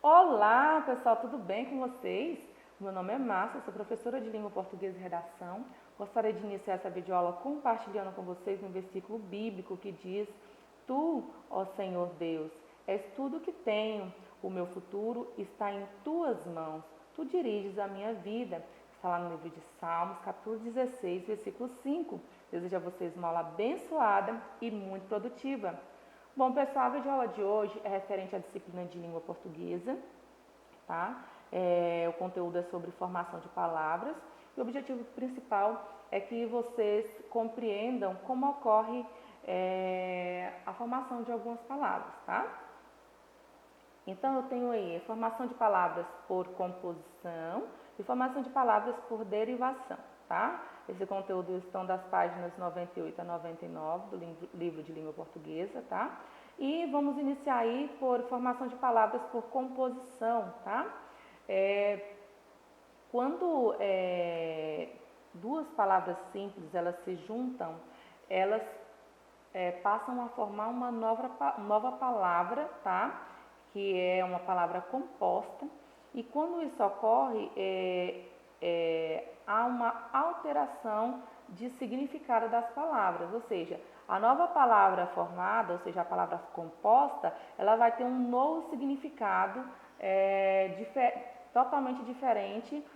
Olá, pessoal, tudo bem com vocês? Meu nome é Márcia, sou professora de língua portuguesa e redação. Gostaria de iniciar essa videoaula compartilhando com vocês um versículo bíblico que diz: Tu, ó Senhor Deus, és tudo que tenho, o meu futuro está em tuas mãos. Tu diriges a minha vida. Está lá no livro de Salmos, capítulo 16, versículo 5. Desejo a vocês uma aula abençoada e muito produtiva. Bom, pessoal, a videoaula de hoje é referente à disciplina de língua portuguesa, tá? O conteúdo é sobre formação de palavras e o objetivo principal é que vocês compreendam como ocorre a formação de algumas palavras, tá? Então, eu tenho aí formação de palavras por composição e formação de palavras por derivação, tá? Esse conteúdo estão das páginas 98 a 99 do livro de língua portuguesa, tá? E vamos iniciar aí por formação de palavras por composição, tá? Quando duas palavras simples, elas se juntam, elas passam a formar uma nova palavra, tá? Que é uma palavra composta. E quando isso ocorre, há uma alteração de significado das palavras, ou seja, a nova palavra formada, ou seja, a palavra composta, ela vai ter um novo significado totalmente diferente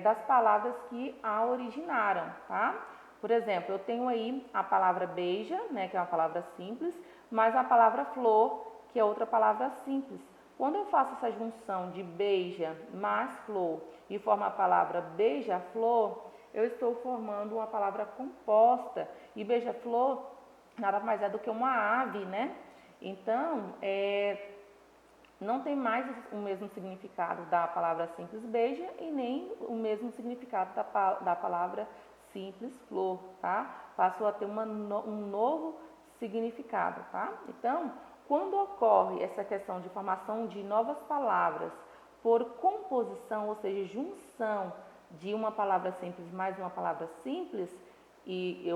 das palavras que a originaram, tá? Por exemplo, eu tenho aí a palavra beija, né, que é uma palavra simples, mais a palavra flor, que é outra palavra simples. Quando eu faço essa junção de beija mais flor e formo a palavra beija-flor, eu estou formando uma palavra composta. E beija-flor nada mais é do que uma ave, né? Então, não tem mais o mesmo significado da palavra simples beija e nem o mesmo significado da palavra simples flor, tá? Passou a ter um novo significado, tá? Então, quando ocorre essa questão de formação de novas palavras por composição, ou seja, junção de uma palavra simples mais uma palavra simples, e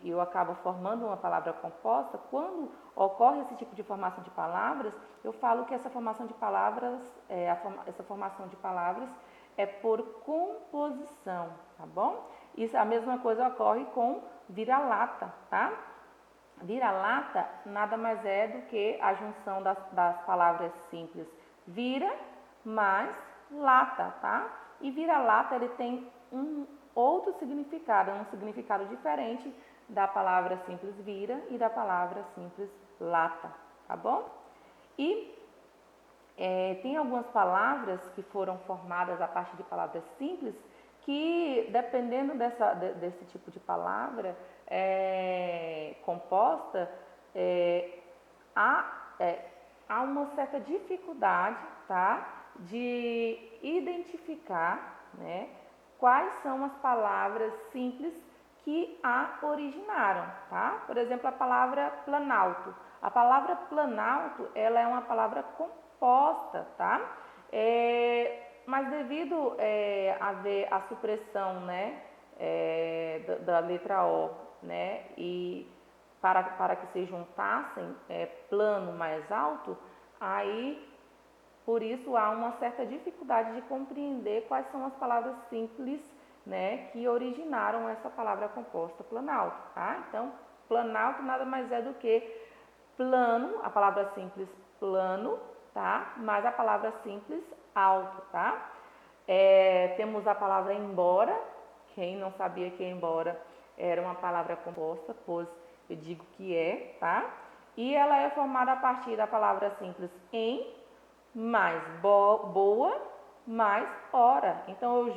eu acabo formando uma palavra composta, quando ocorre esse tipo de formação de palavras, eu falo que essa formação de palavras, é por composição, tá bom? Isso, a mesma coisa ocorre com vira-lata, tá? Vira-lata nada mais é do que a junção das palavras simples vira mais lata, tá? E vira-lata ele tem um outro significado, um significado diferente da palavra simples vira e da palavra simples lata, tá bom? E tem algumas palavras que foram formadas a partir de palavras simples que, dependendo desse tipo de palavra composta, há, há uma certa dificuldade, tá, de identificar, né, quais são as palavras simples que a originaram, tá? Por exemplo, a palavra planalto. A palavra planalto, ela é uma palavra composta, tá? Mas devido a haver a supressão, né, da letra O, né, e para que se juntassem plano mais alto, aí por isso há uma certa dificuldade de compreender quais são as palavras simples, né, que originaram essa palavra composta planalto, tá? Então, planalto nada mais é do que plano, a palavra simples plano, tá? Mais a palavra simples alto, tá? Temos a palavra embora. Quem não sabia que embora era uma palavra composta, pois eu digo que é, tá? E ela é formada a partir da palavra simples em mais boa mais hora. Então,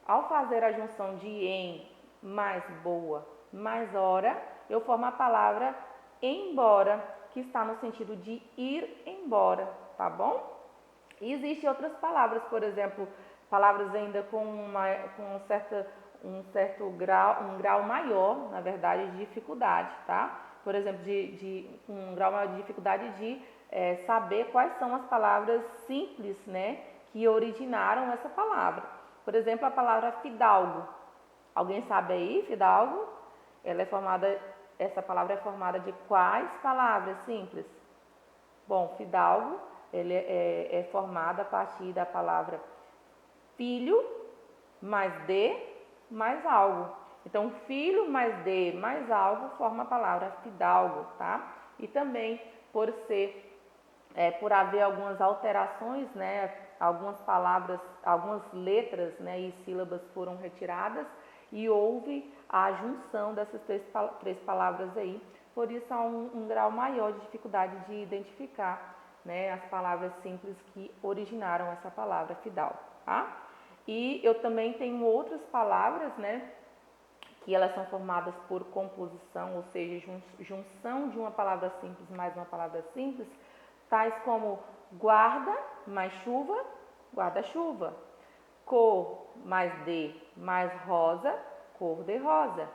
ao fazer a junção de em mais boa mais hora, eu formo a palavra embora, que está no sentido de ir embora, tá bom? E existem outras palavras, por exemplo, palavras ainda com um certo grau, um grau maior, na verdade, de dificuldade, tá? Por exemplo, um grau maior de dificuldade de saber quais são as palavras simples, né, que originaram essa palavra. Por exemplo, a palavra fidalgo. Alguém sabe aí, fidalgo? Essa palavra é formada de quais palavras simples? Bom, fidalgo ele é formado a partir da palavra filho mais de mais algo. Então, filho mais de mais algo forma a palavra fidalgo, tá? E também por haver algumas alterações, né? Algumas palavras, algumas letras, né, e sílabas foram retiradas e houve a junção dessas três palavras aí. Por isso há um grau maior de dificuldade de identificar, né, as palavras simples que originaram essa palavra fidalgo, tá? E eu também tenho outras palavras, né, que elas são formadas por composição, ou seja, junção de uma palavra simples mais uma palavra simples, tais como guarda mais chuva, guarda-chuva, cor mais de mais rosa, cor de rosa,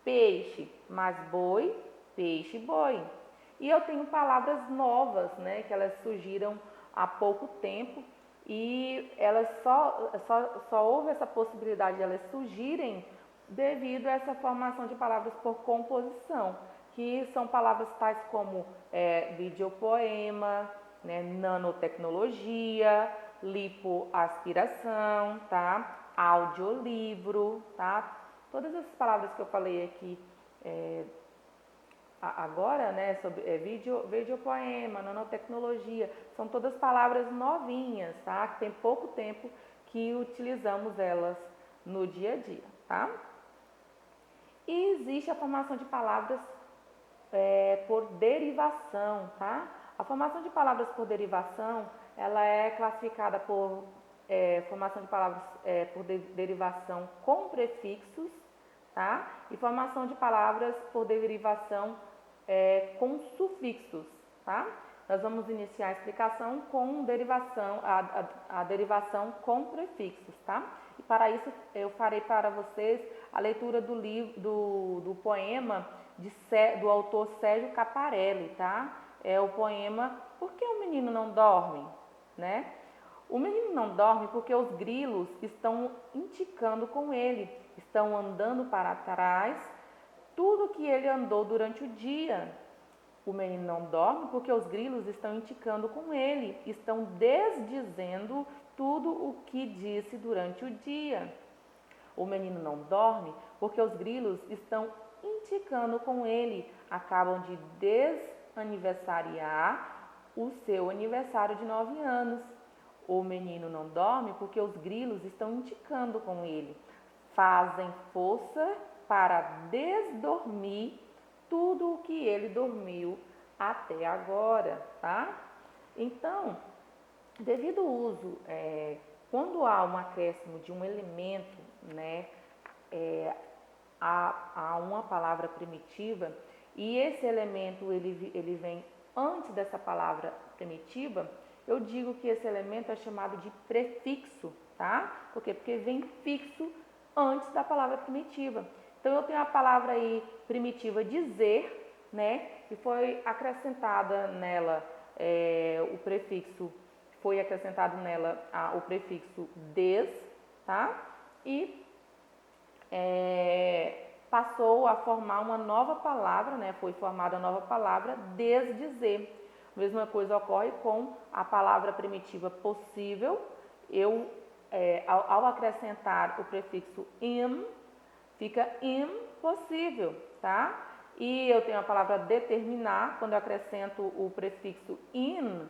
peixe mais boi, peixe-boi. E eu tenho palavras novas, né, que elas surgiram há pouco tempo e elas só houve essa possibilidade de elas surgirem devido a essa formação de palavras por composição, que são palavras tais como videopoema, né, nanotecnologia, lipoaspiração, tá? Audiolivro, tá? Todas essas palavras que eu falei aqui agora, né, sobre videopoema, nanotecnologia, são todas palavras novinhas, tá? Que tem pouco tempo que utilizamos elas no dia a dia, tá? E existe a formação de palavras por derivação, tá? A formação de palavras por derivação, ela é classificada por formação de palavras por derivação com prefixos, tá? E formação de palavras por derivação com sufixos, tá? Nós vamos iniciar a explicação com derivação, a derivação com prefixos, tá? E para isso eu farei para vocês a leitura do livro, do poema do autor Sérgio Caparelli, tá? É o poema Por que o menino não dorme, né? O menino não dorme porque os grilos estão indicando com ele, estão andando para trás tudo que ele andou durante o dia. O menino não dorme porque os grilos estão indicando com ele, estão desdizendo tudo o que disse durante o dia. O menino não dorme porque os grilos estão indicando com ele, acabam de desaniversariar o seu aniversário de 9 anos. O menino não dorme porque os grilos estão indicando com ele, fazem força para desdormir tudo o que ele dormiu até agora, tá? Então, devido ao uso, quando há um acréscimo de um elemento, né, a uma palavra primitiva, e esse elemento ele vem antes dessa palavra primitiva, eu digo que esse elemento é chamado de prefixo, tá? Por quê? Porque vem fixo antes da palavra primitiva. Então, eu tenho a palavra aí primitiva dizer, né? E foi acrescentada nela o prefixo, foi acrescentado nela o prefixo des, tá? E passou a formar uma nova palavra, né? Foi formada a nova palavra desdizer. A mesma coisa ocorre com a palavra primitiva possível. Ao acrescentar o prefixo im, fica impossível, tá? E eu tenho a palavra determinar, quando eu acrescento o prefixo in,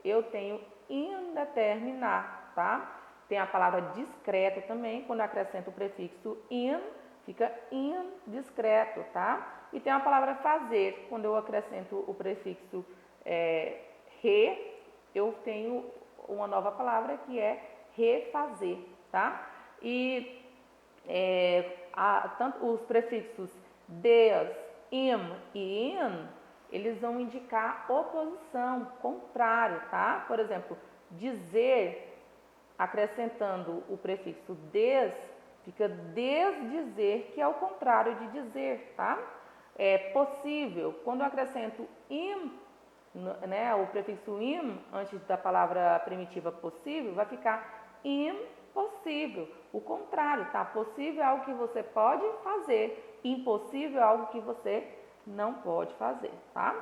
eu tenho indeterminar, tá? Tem a palavra discreto também, quando eu acrescento o prefixo in, fica indiscreto, tá? E tem a palavra fazer, quando eu acrescento o prefixo re, eu tenho uma nova palavra que é refazer, tá? E tanto os prefixos des, im e in, eles vão indicar oposição, contrário, tá? Por exemplo, dizer, acrescentando o prefixo des, fica desdizer, que é o contrário de dizer, tá? É possível, quando eu acrescento im, né, o prefixo im, antes da palavra primitiva possível, vai ficar impossível. O contrário, tá? Possível é algo que você pode fazer, impossível é algo que você não pode fazer, tá?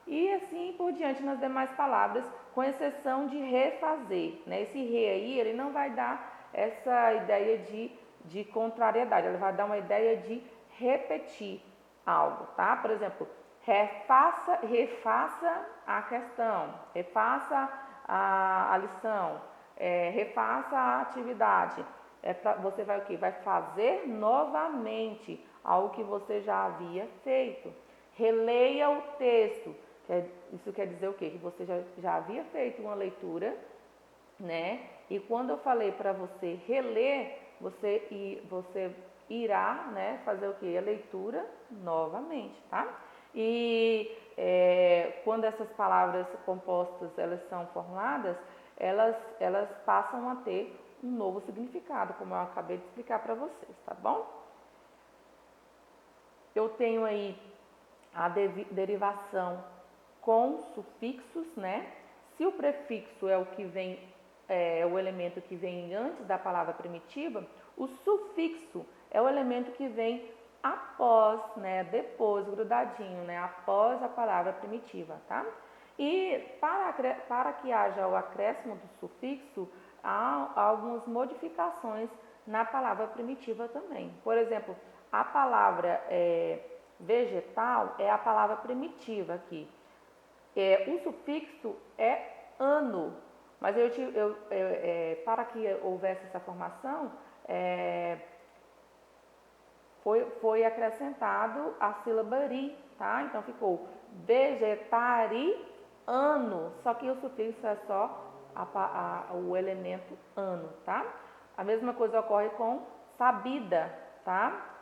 e assim por diante nas demais palavras, com exceção de refazer, né? Esse re aí, ele não vai dar essa ideia de contrariedade, ele vai dar uma ideia de repetir algo, tá? Por exemplo, refaça a questão, refaça a lição, refaça a atividade. Você vai o quê? Vai fazer novamente algo que você já havia feito. Releia o texto. Isso quer dizer o quê? Que você já havia feito uma leitura, né? E quando eu falei para você reler, você irá, né, fazer o quê? A leitura novamente, tá? E quando essas palavras compostas elas são formadas, elas passam a ter um novo significado, como eu acabei de explicar para vocês, tá bom? Eu tenho aí a derivação com sufixos, né? Se o prefixo é o que vem, o elemento que vem antes da palavra primitiva, o sufixo é o elemento que vem após, né? Depois, grudadinho, né? Após a palavra primitiva, tá? E para que haja o acréscimo do sufixo, há algumas modificações na palavra primitiva também. Por exemplo, a palavra vegetal é a palavra primitiva aqui. O sufixo é ano, mas para que houvesse essa formação, foi acrescentado a sílaba ri, tá? Então ficou vegetariano, só que o sufixo é só o elemento ano, tá? A mesma coisa ocorre com sabida, tá?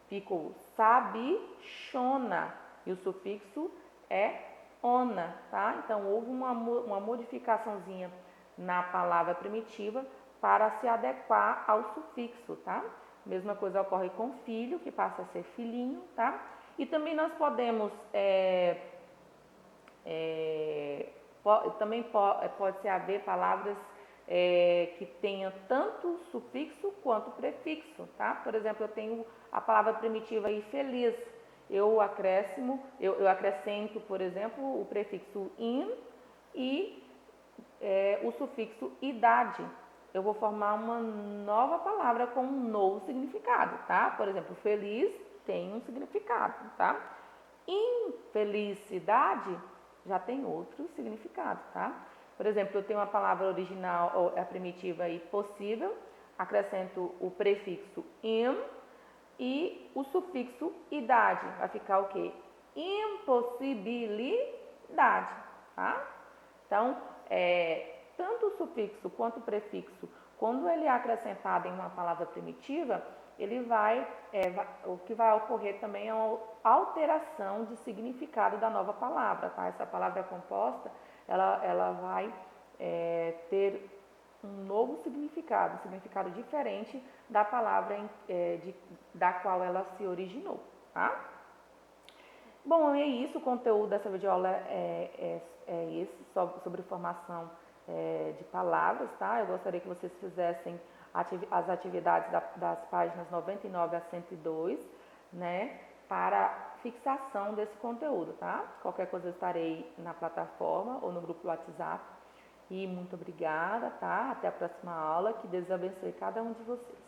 Ficou sabichona e o sufixo é ona, tá? Então houve uma modificaçãozinha na palavra primitiva para se adequar ao sufixo, tá? Mesma coisa ocorre com filho, que passa a ser filhinho, tá? E também nós podemos também pode haver palavras que tenham tanto sufixo quanto prefixo, tá? Por exemplo, eu tenho a palavra primitiva aí feliz. Eu acrescento, por exemplo, o prefixo in e o sufixo idade. Eu vou formar uma nova palavra com um novo significado, tá? Por exemplo, feliz tem um significado, tá? Infelicidade já tem outro significado, tá? Por exemplo, eu tenho uma palavra original, ou a primitiva aí, possível, acrescento o prefixo im e o sufixo idade. Vai ficar o quê? Impossibilidade, tá? Então, tanto o sufixo quanto o prefixo, quando ele é acrescentado em uma palavra primitiva, o que vai ocorrer também é uma alteração de significado da nova palavra, tá? Essa palavra composta, ela vai ter um novo significado, um significado diferente da palavra da qual ela se originou, tá? Bom, é isso, o conteúdo dessa videoaula é esse, sobre formação de palavras, tá? Eu gostaria que vocês fizessem as atividades das páginas 99 a 102, né? Para fixação desse conteúdo, tá? Qualquer coisa eu estarei na plataforma ou no grupo do WhatsApp. E muito obrigada, tá? Até a próxima aula. Que Deus abençoe cada um de vocês.